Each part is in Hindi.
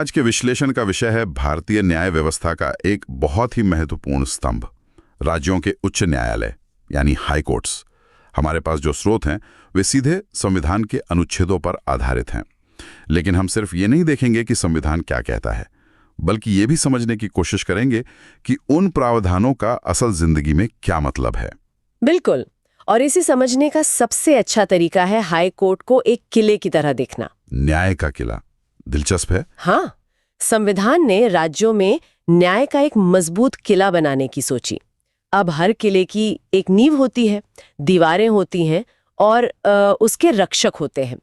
आज के विश्लेषण का विषय है भारतीय न्याय व्यवस्था का एक बहुत ही महत्वपूर्ण स्तंभ, राज्यों के उच्च न्यायालय यानी हाई कोर्ट्स। हमारे पास जो स्रोत हैं वे सीधे संविधान के अनुच्छेदों पर आधारित हैं, लेकिन हम सिर्फ ये नहीं देखेंगे कि संविधान क्या कहता है, बल्कि ये भी समझने की कोशिश करेंगे कि उन प्रावधानों का असल जिंदगी में क्या मतलब है। बिल्कुल, और इसे समझने का सबसे अच्छा तरीका है हाई कोर्ट को एक किले की तरह देखना। न्याय का किला दिलचस्प है। हाँ, संविधान ने राज्यों में न्याय का एक मजबूत किला बनाने की सोची। अब हर किले की एक नींव होती है, दीवारें होती हैं और उसके रक्षक होते हैं।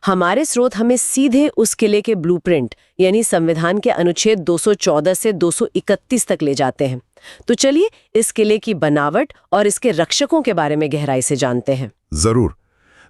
हमारे स्रोत हमें सीधे उस किले के ब्लूप्रिंट यानी संविधान के अनुच्छेद 214 से 231 तक ले जाते हैं। तो चलिए इस किले की बनावट और इसके रक्षकों के बारे में गहराई से जानते हैं। जरूर।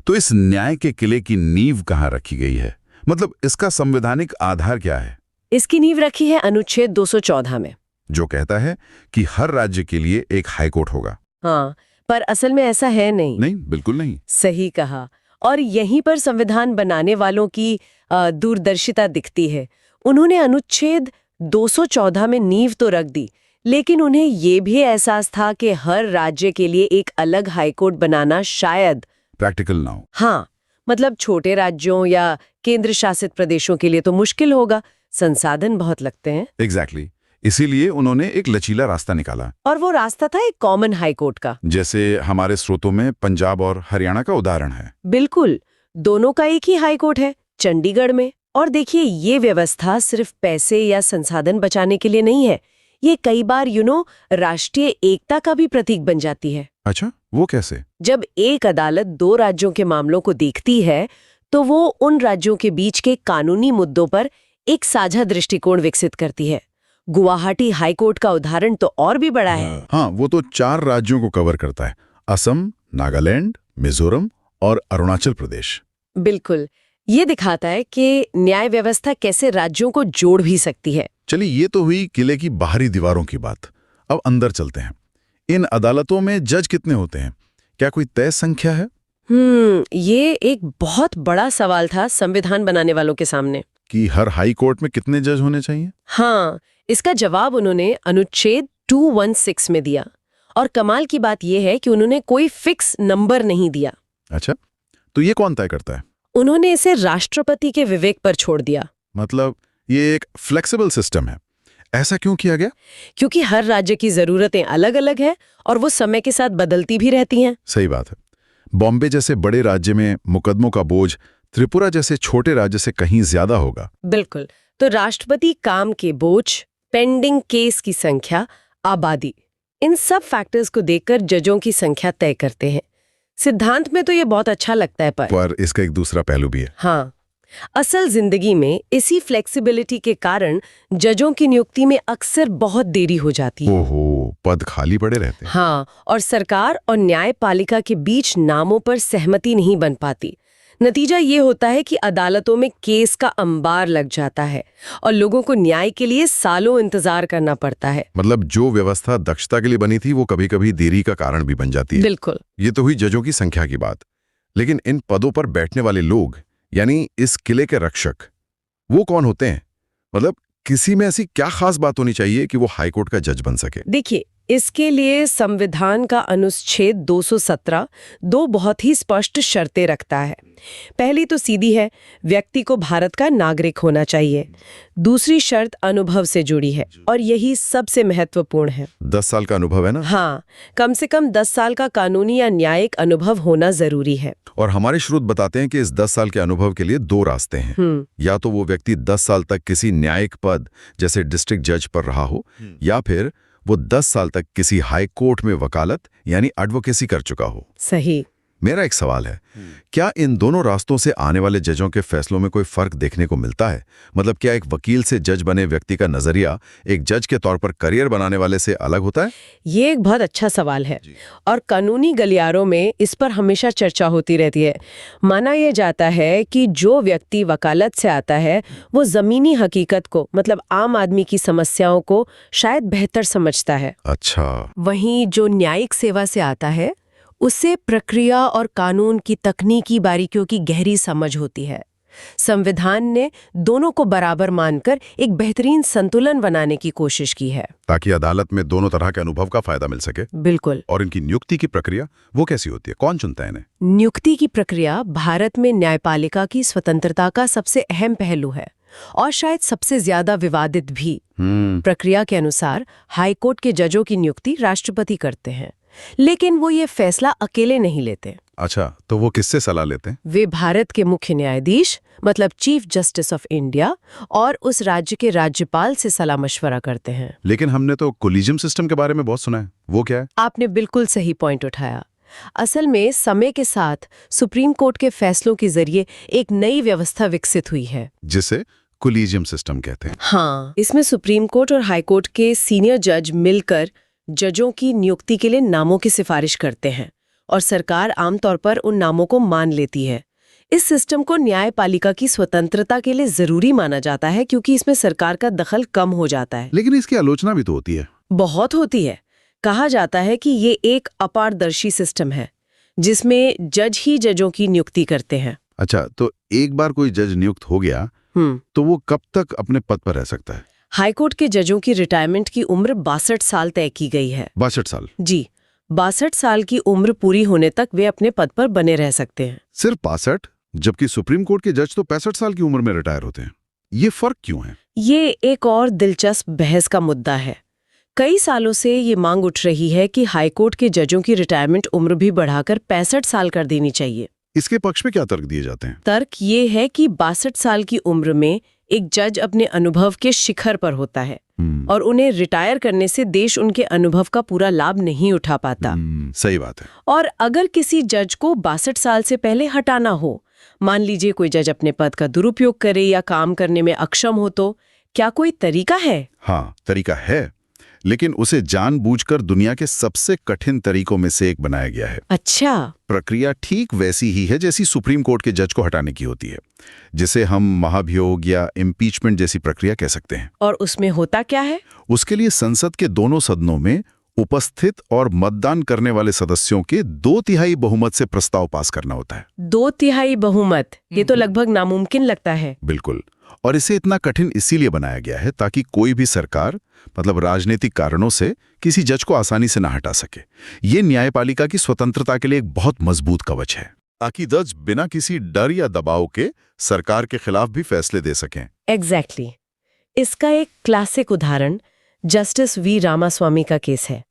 तो इस न्याय के किले की नींव कहाँ रखी गई है, मतलब इसका संवैधानिक आधार क्या है? इसकी नींव रखी है अनुच्छेद 214 में, जो कहता है कि हर राज्य के लिए एक हाईकोर्ट होगा। हाँ, पर असल में ऐसा है नहीं। नहीं, बिल्कुल नहीं। सही कहा। और यहीं पर संविधान बनाने वालों की दूरदर्शिता दिखती है। उन्होंने अनुच्छेद 214 में नींव तो रख दी, लेकिन उन्हें ये भी एहसास था कि हर राज्य के लिए एक अलग हाईकोर्ट बनाना शायद प्रैक्टिकल ना हो। हाँ, मतलब छोटे राज्यों या केंद्र शासित प्रदेशों के लिए तो मुश्किल होगा, संसाधन बहुत लगते हैं। एग्जैक्टली। इसीलिए उन्होंने एक लचीला रास्ता निकाला। और वो रास्ता था एक कॉमन हाईकोर्ट का। जैसे हमारे स्रोतों में पंजाब और हरियाणा का उदाहरण है। बिल्कुल, दोनों का एक ही हाईकोर्ट है चंडीगढ़ में। और देखिए, ये व्यवस्था सिर्फ पैसे या संसाधन बचाने के लिए नहीं है, ये कई बार राष्ट्रीय एकता का भी प्रतीक बन जाती है। अच्छा, वो कैसे? जब एक अदालत दो राज्यों के मामलों को देखती है तो वो उन राज्यों के बीच के कानूनी मुद्दों पर एक साझा दृष्टिकोण विकसित करती है। गुवाहाटी हाईकोर्ट का उदाहरण तो और भी बड़ा है। हाँ, वो तो 4 राज्यों को कवर करता है, असम, नागालैंड, मिजोरम और अरुणाचल प्रदेश। बिल्कुल, ये दिखाता है कि न्याय व्यवस्था कैसे राज्यों को जोड़ भी सकती है। चलिए, ये तो हुई किले की बाहरी दीवारों की बात। अब अंदर चलते हैं। इन अदालतों में जज कितने होते हैं? क्या कोई तय संख्या है? ये एक बहुत बड़ा सवाल था संविधान बनाने वालों के सामने कि हर हाई कोर्ट में कितने जज होने चाहिए। हाँ, इसका जवाब उन्होंने अनुच्छेद 216 में दिया। और कमाल की बात यह है कि उन्होंने कोई फिक्स नंबर नहीं दिया। अच्छा, तो ये कौन तय करता है? उन्होंने इसे राष्ट्रपति के विवेक पर छोड़ दिया। मतलब ये एक फ्लेक्सिबल सिस्टम है। ऐसा क्यों किया गया? क्योंकि हर राज्य की जरूरतें अलग अलग हैं और वो समय के साथ बदलती भी रहती हैं। सही बात है। बॉम्बे जैसे बड़े राज्य में मुकदमों का बोझ त्रिपुरा जैसे छोटे राज्य से कहीं ज्यादा होगा। बिल्कुल। तो राष्ट्रपति काम के बोझ, पेंडिंग केस की संख्या, आबादी, इन सब फैक्टर्स को देखकर जजों की संख्या तय करते हैं। सिद्धांत में तो ये बहुत अच्छा लगता है, पर इसका एक दूसरा पहलू भी है। हाँ, असल जिंदगी में इसी फ्लेक्सिबिलिटी के कारण जजों की नियुक्ति में अक्सर बहुत देरी हो जाती है। ओहो, पद खाली पड़े रहते हैं। हाँ, और सरकार और न्यायपालिका के बीच नामों पर सहमति नहीं बन पाती। नतीजा ये होता है कि अदालतों में केस का अंबार लग जाता है और लोगों को न्याय के लिए सालों इंतजार करना पड़ता है। मतलब जो व्यवस्था दक्षता के लिए बनी थी वो कभी-कभी देरी का कारण भी बन जाती है। बिल्कुल। ये तो हुई जजों की संख्या की बात, लेकिन इन पदों पर बैठने वाले लोग यानी इस किले के रक्षक, वो कौन होते हैं? मतलब किसी में ऐसी क्या खास बात होनी चाहिए कि वो हाईकोर्ट का जज बन सके? देखिए, इसके लिए संविधान का अनुच्छेद 217 दो बहुत ही स्पष्ट शर्तें रखता है। पहली तो सीधी है, व्यक्ति को भारत का नागरिक होना चाहिए। दूसरी शर्त अनुभव से जुड़ी है और यही सबसे महत्वपूर्ण है। 10 साल का अनुभव है ना? हाँ, कम से कम 10 साल का कानूनी या न्यायिक अनुभव होना जरूरी है। और हमारे स्रोत बताते हैं कि इस 10 साल के अनुभव के लिए 2 रास्ते हैं। या तो वो व्यक्ति 10 साल तक किसी न्यायिक पद जैसे डिस्ट्रिक्ट जज पर रहा हो, या फिर वो 10 साल तक किसी हाई कोर्ट में वकालत यानी एडवोकेसी कर चुका हो। सही। मेरा एक सवाल है, क्या इन दोनों रास्तों से आने वाले जजों के फैसलों में कोई फर्क देखने को मिलता है? मतलब क्या एक वकील से जज बने व्यक्ति का नजरिया एक जज के तौर पर करियर बनाने वाले से अलग होता है? ये एक बहुत अच्छा सवाल है और कानूनी गलियारों में इस पर हमेशा चर्चा होती रहती है। माना यह जाता है कि जो व्यक्ति वकालत से आता है वो जमीनी हकीकत को, मतलब आम आदमी की समस्याओं को शायद बेहतर समझता है। अच्छा। वहीं जो न्यायिक सेवा से आता है उससे प्रक्रिया और कानून की तकनीकी बारीकियों की गहरी समझ होती है। संविधान ने दोनों को बराबर मानकर एक बेहतरीन संतुलन बनाने की कोशिश की है। ताकि अदालत में दोनों तरह के अनुभव का फायदा मिल सके। बिल्कुल। और इनकी नियुक्ति की प्रक्रिया वो कैसी होती है, कौन चुनता है इन्हें? नियुक्ति की प्रक्रिया भारत में न्यायपालिका की स्वतंत्रता का सबसे अहम पहलू है और शायद सबसे ज्यादा विवादित भी। प्रक्रिया के अनुसार हाईकोर्ट के जजों की नियुक्ति राष्ट्रपति करते हैं, लेकिन वो ये फैसला अकेले नहीं लेते। अच्छा, तो वो किससे सलाह लेते हैं? वे भारत के मुख्य न्यायाधीश मतलब चीफ जस्टिस ऑफ इंडिया और उस राज्य के राज्यपाल से सलाह मशवरा करते हैं। लेकिन हमने तो कोलिजियम सिस्टम के बारे में बहुत सुना है, वो क्या है? आपने बिल्कुल सही पॉइंट उठाया। असल में समय के साथ सुप्रीम कोर्ट के फैसलों के जरिए एक नई व्यवस्था विकसित हुई है जिसे कोलिजियम सिस्टम कहते हैं। हाँ, इसमें सुप्रीम कोर्ट और हाई कोर्ट के सीनियर जज मिलकर जजों की नियुक्ति के लिए नामों की सिफारिश करते हैं और सरकार आमतौर पर उन नामों को मान लेती है। इस सिस्टम को न्यायपालिका की स्वतंत्रता के लिए जरूरी माना जाता है क्योंकि इसमें सरकार का दखल कम हो जाता है। लेकिन इसकी आलोचना भी तो होती है। बहुत होती है। कहा जाता है कि ये एक अपारदर्शी सिस्टम है जिसमें जज ही जजों की नियुक्ति करते हैं। अच्छा, तो एक बार कोई जज नियुक्त हो गया तो वो कब तक अपने पद पर रह सकता है? हाईकोर्ट के जजों की रिटायरमेंट की उम्र 62 साल तय की गई है। 62 साल? जी, 62 साल की उम्र पूरी होने तक वे अपने पद पर बने रह सकते हैं। सिर्फ 62? जबकि सुप्रीम कोर्ट के जज तो 65 साल की उम्र में रिटायर होते हैं। ये फर्क क्यों है? ये एक और दिलचस्प बहस का मुद्दा है। कई सालों से ये मांग उठ रही है कि हाईकोर्ट के जजों की रिटायरमेंट उम्र भी बढ़ाकर 65 साल कर देनी चाहिए। इसके पक्ष में क्या तर्क दिए जाते हैं? तर्क ये है कि 62 साल की उम्र में एक जज अपने अनुभव के शिखर पर होता है और उन्हें रिटायर करने से देश उनके अनुभव का पूरा लाभ नहीं उठा पाता। सही बात है। और अगर किसी जज को 62 साल से पहले हटाना हो, मान लीजिए कोई जज अपने पद का दुरुपयोग करे या काम करने में अक्षम हो, तो क्या कोई तरीका है? हाँ, तरीका है, लेकिन उसे जानबूझकर दुनिया के सबसे कठिन तरीकों में से एक बनाया गया है। अच्छा। प्रक्रिया ठीक वैसी ही है जैसी सुप्रीम कोर्ट के जज को हटाने की होती है, जिसे हम महाभियोग या इम्पीचमेंट जैसी प्रक्रिया कह सकते हैं। और उसमें होता क्या है? उसके लिए संसद के दोनों सदनों में उपस्थित और मतदान करने वाले सदस्यों के 2/3 बहुमत से प्रस्ताव पास करना होता है। 2/3 बहुमत? ये तो लगभग नामुमकिन लगता है। बिल्कुल, और इसे इतना कठिन इसीलिए बनाया गया है ताकि कोई भी सरकार मतलब राजनीतिक कारणों से किसी जज को आसानी से ना हटा सके। ये न्यायपालिका की स्वतंत्रता के लिए एक बहुत मजबूत कवच है, ताकि जज बिना किसी डर या दबाव के सरकार के खिलाफ भी फैसले दे सकें। एग्जैक्टली। इसका एक क्लासिक उदाहरण जस्टिस वी रामास्वामी का केस है।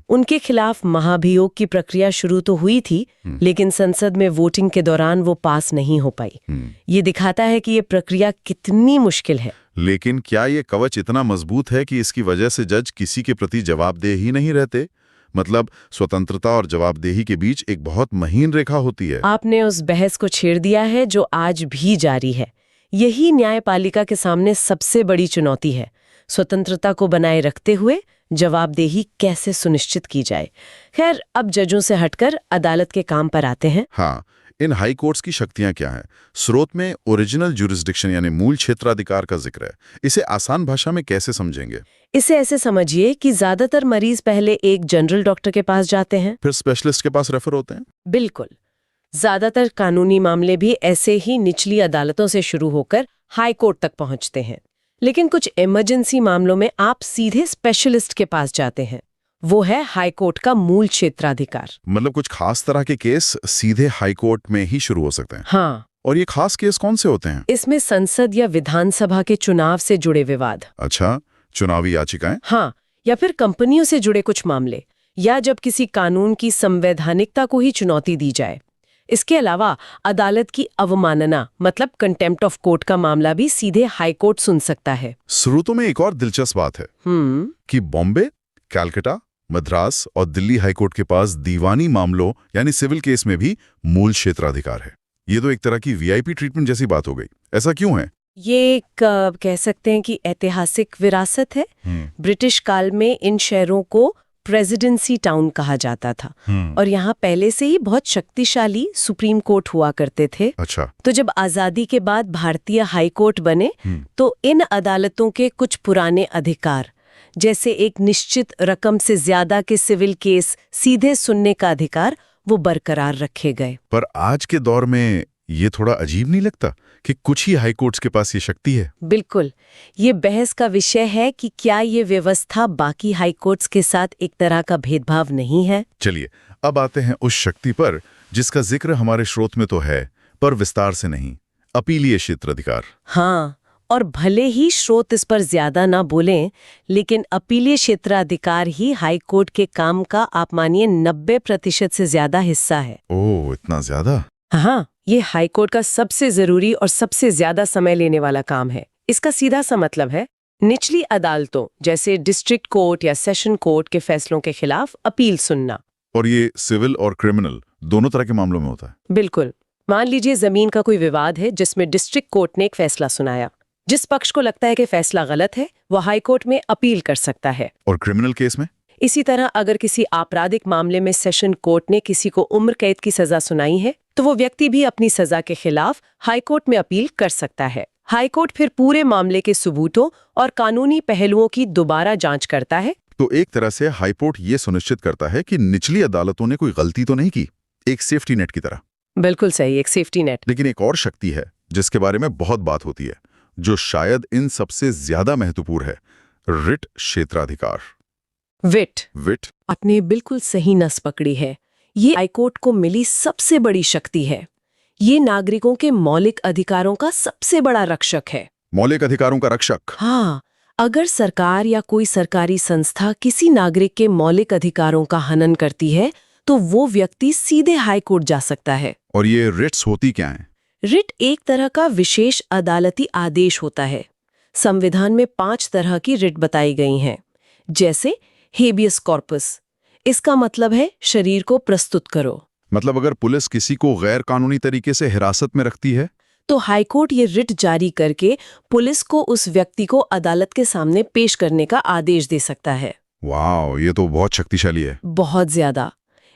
उनके खिलाफ महाभियोग की प्रक्रिया शुरू तो हुई थी, लेकिन संसद में वोटिंग के दौरान वो पास नहीं हो पाई। ये दिखाता है कि ये प्रक्रिया कितनी मुश्किल है। लेकिन क्या ये कवच इतना मजबूत है कि इसकी वजह से जज किसी के प्रति जवाबदेह ही नहीं रहते? मतलब स्वतंत्रता और जवाबदेही के बीच एक बहुत महीन रेखा होती है। आपने उस बहस को छेड़ दिया है जो आज भी जारी है। यही न्यायपालिका के सामने सबसे बड़ी चुनौती है। स्वतंत्रता को बनाए रखते हुए जवाबदेही कैसे सुनिश्चित की जाए। खैर, अब जजों से हटकर अदालत के काम पर आते हैं। हाँ, इन हाई कोर्ट्स की शक्तियां क्या हैं? स्रोत में ओरिजिनल ज्यूरिसडिक्शन यानी मूल क्षेत्राधिकार का जिक्र है। इसे आसान भाषा में कैसे समझेंगे? इसे ऐसे समझिए कि ज्यादातर मरीज पहले एक जनरल डॉक्टर के पास जाते हैं, फिर स्पेशलिस्ट के पास रेफर होते हैं। बिल्कुल। ज्यादातर कानूनी मामले भी ऐसे ही निचली अदालतों से शुरू होकर हाई कोर्ट तक पहुंचते हैं। लेकिन कुछ इमरजेंसी मामलों में आप सीधे स्पेशलिस्ट के पास जाते हैं। वो है हाई कोर्ट का मूल क्षेत्राधिकार। मतलब कुछ खास तरह के केस सीधे हाई कोर्ट में ही शुरू हो सकते हैं। हाँ। और ये खास केस कौन से होते हैं? इसमें संसद या विधानसभा के चुनाव से जुड़े विवाद। अच्छा, चुनावी याचिकाएं? हाँ, या फिर कंपनियों से जुड़े कुछ मामले, या जब किसी कानून की संवैधानिकता को ही चुनौती दी जाए। इसके अलावा अदालत की अवमानना मतलब कंटेम्प्ट ऑफ कोर्ट का मामला भी सीधे हाई कोर्ट सुन सकता है। स्रोतों में एक और दिलचस्प बात है कि बॉम्बे, कैलकाटा, मद्रास और दिल्ली हाईकोर्ट के पास दीवानी मामलों यानी सिविल केस में भी मूल क्षेत्राधिकार है। ये तो एक तरह की वीआईपी ट्रीटमेंट जैसी बात हो गई। ऐसा क्यों है? ये कह सकते हैं कि ऐतिहासिक विरासत है। ब्रिटिश काल में इन शहरों को प्रेसिडेंसी टाउन कहा जाता था और यहाँ पहले से ही बहुत शक्तिशाली सुप्रीम कोर्ट हुआ करते थे। अच्छा। तो जब आजादी के बाद भारतीय हाई कोर्ट बने तो इन अदालतों के कुछ पुराने अधिकार, जैसे एक निश्चित रकम से ज्यादा के सिविल केस सीधे सुनने का अधिकार, वो बरकरार रखे गए। पर आज के दौर में ये थोड़ा अजीब नहीं लगता कि कुछ ही हाई कोर्ट्स के पास ये शक्ति है? बिल्कुल। ये बहस का विषय है कि क्या ये व्यवस्था बाकी हाई कोर्ट्स के साथ एक तरह का भेदभाव नहीं है। चलिए अब आते हैं उस शक्ति पर जिसका जिक्र हमारे स्रोत में तो है, पर विस्तार से नहीं। अपीलीय क्षेत्राधिकार। हाँ, और भले ही स्रोत इस पर ज्यादा ना बोलें, लेकिन अपीलीय क्षेत्राधिकार ही हाई कोर्ट के काम का आप मानिए 90% से ज्यादा हिस्सा है। ओह, इतना ज्यादा? हाँ, ये हाई कोर्ट का सबसे जरूरी और सबसे ज्यादा समय लेने वाला काम है। इसका सीधा सा मतलब है निचली अदालतों जैसे डिस्ट्रिक्ट कोर्ट या सेशन कोर्ट के फैसलों के खिलाफ अपील सुनना। और ये सिविल और क्रिमिनल दोनों तरह के मामलों में होता है? बिल्कुल। मान लीजिए जमीन का कोई विवाद है जिसमें डिस्ट्रिक्ट कोर्ट ने एक फैसला सुनाया। जिस पक्ष को लगता है कि फैसला गलत है वह हाई कोर्ट में अपील कर सकता है। और क्रिमिनल केस में? इसी तरह अगर किसी आपराधिक मामले में सेशन कोर्ट ने किसी को उम्र कैद की सजा सुनाई है तो वो व्यक्ति भी अपनी सजा के खिलाफ हाई कोर्ट में अपील कर सकता है। हाई कोर्ट फिर पूरे मामले के सबूतों और कानूनी पहलुओं की दोबारा जांच करता है। तो एक तरह से हाई कोर्ट ये सुनिश्चित करता है कि निचली अदालतों ने कोई गलती तो नहीं की, एक सेफ्टी नेट की तरह। बिल्कुल सही, एक सेफ्टी नेट। लेकिन एक और शक्ति है जिसके बारे में बहुत बात होती है, जो शायद इन सबसे ज्यादा महत्वपूर्ण है, रिट क्षेत्राधिकार। विट आपने बिल्कुल सही नस पकड़ी है। ये हाईकोर्ट को मिली सबसे बड़ी शक्ति है। ये नागरिकों के मौलिक अधिकारों का सबसे बड़ा रक्षक है। मौलिक अधिकारों का रक्षक? हाँ, अगर सरकार या कोई सरकारी संस्था किसी नागरिक के मौलिक अधिकारों का हनन करती है तो वो व्यक्ति सीधे हाईकोर्ट जा सकता है। और ये रिट्स होती क्या हैं? रिट एक तरह का विशेष अदालती आदेश होता है। संविधान में 5 तरह की रिट बताई गई हैं, जैसे हेबियस कॉर्पस। इसका मतलब है शरीर को प्रस्तुत करो। मतलब अगर पुलिस किसी को गैर कानूनी तरीके से हिरासत में रखती है तो हाईकोर्ट ये रिट जारी करके पुलिस को उस व्यक्ति को अदालत के सामने पेश करने का आदेश दे सकता है। वाह, ये तो बहुत शक्तिशाली है। बहुत ज्यादा।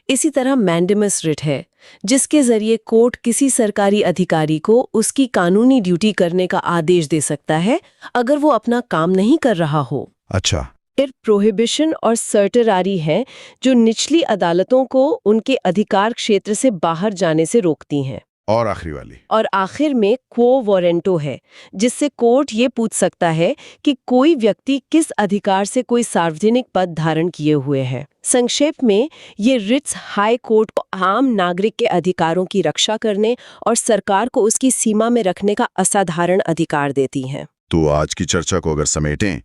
इसी तरह मैंडेमस रिट है, जिसके जरिए कोर्ट किसी सरकारी अधिकारी को उसकी कानूनी ड्यूटी करने का आदेश दे सकता है अगर वो अपना काम नहीं कर रहा हो। अच्छा। फिर प्रोहिबिशन और सर्टरारी हैं, जो निचली अदालतों को उनके अधिकार क्षेत्र से बाहर जाने से रोकती हैं। और आखिरी वाली? और आखिर में क्वो वारंटो है, जिससे कोर्ट ये पूछ सकता है कि कोई व्यक्ति किस अधिकार से कोई सार्वजनिक पद धारण किए हुए है। संक्षेप में ये रिट्स हाई कोर्ट को आम नागरिक के अधिकारों की रक्षा करने और सरकार को उसकी सीमा में रखने का असाधारण अधिकार देती हैं। तो आज की चर्चा को अगर समेटें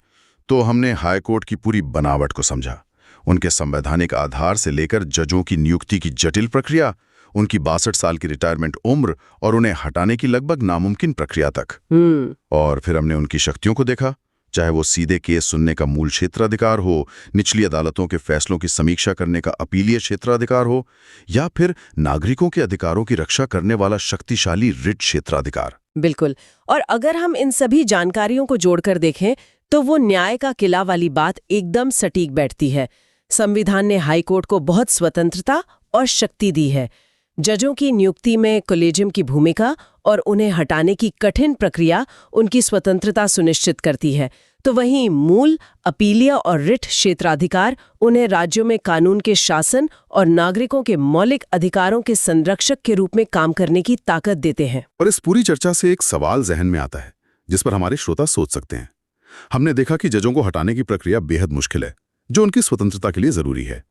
तो हमने हाई कोर्ट की पूरी बनावट को समझा, उनके संवैधानिक आधार से लेकर जजों की नियुक्ति की जटिल प्रक्रिया, उनकी 62 साल की रिटायरमेंट उम्र और उन्हें हटाने की लगभग नामुमकिन प्रक्रिया तक। और फिर हमने उनकी शक्तियों को देखा, चाहे वो सीधे केस सुनने का मूल क्षेत्राधिकार हो, निचली अदालतों के फैसलों की समीक्षा करने का अपीलीय क्षेत्राधिकार हो, या फिर नागरिकों के अधिकारों की रक्षा करने वाला शक्तिशाली रिट क्षेत्राधिकार। बिल्कुल। और अगर हम इन सभी जानकारियों को जोड़कर देखें तो वो न्याय का किला वाली बात एकदम सटीक बैठती है। संविधान ने हाईकोर्ट को बहुत स्वतंत्रता और शक्ति दी है। जजों की नियुक्ति में कॉलेजियम की भूमिका और उन्हें हटाने की कठिन प्रक्रिया उनकी स्वतंत्रता सुनिश्चित करती है, तो वहीं मूल अपीलीय और रिट क्षेत्राधिकार उन्हें राज्यों में कानून के शासन और नागरिकों के मौलिक अधिकारों के संरक्षक के रूप में काम करने की ताकत देते हैं। और इस पूरी चर्चा से एक सवाल जहन में आता है जिस पर हमारे श्रोता सोच सकते हैं। हमने देखा कि जजों को हटाने की प्रक्रिया बेहद मुश्किल है, जो उनकी स्वतंत्रता के लिए जरूरी है।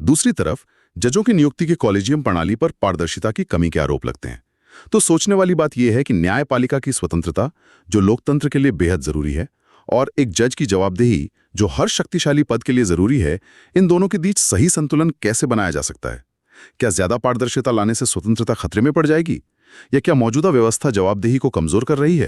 दूसरी तरफ जजों की नियुक्ति के कॉलेजियम प्रणाली पर पारदर्शिता की कमी के आरोप लगते हैं। तो सोचने वाली बात यह है कि न्यायपालिका की स्वतंत्रता, जो लोकतंत्र के लिए बेहद जरूरी है, और एक जज की जवाबदेही, जो हर शक्तिशाली पद के लिए जरूरी है, इन दोनों के बीच सही संतुलन कैसे बनाया जा सकता है? क्या ज्यादा पारदर्शिता लाने से स्वतंत्रता खतरे में पड़ जाएगी, या क्या मौजूदा व्यवस्था जवाबदेही को कमजोर कर रही है?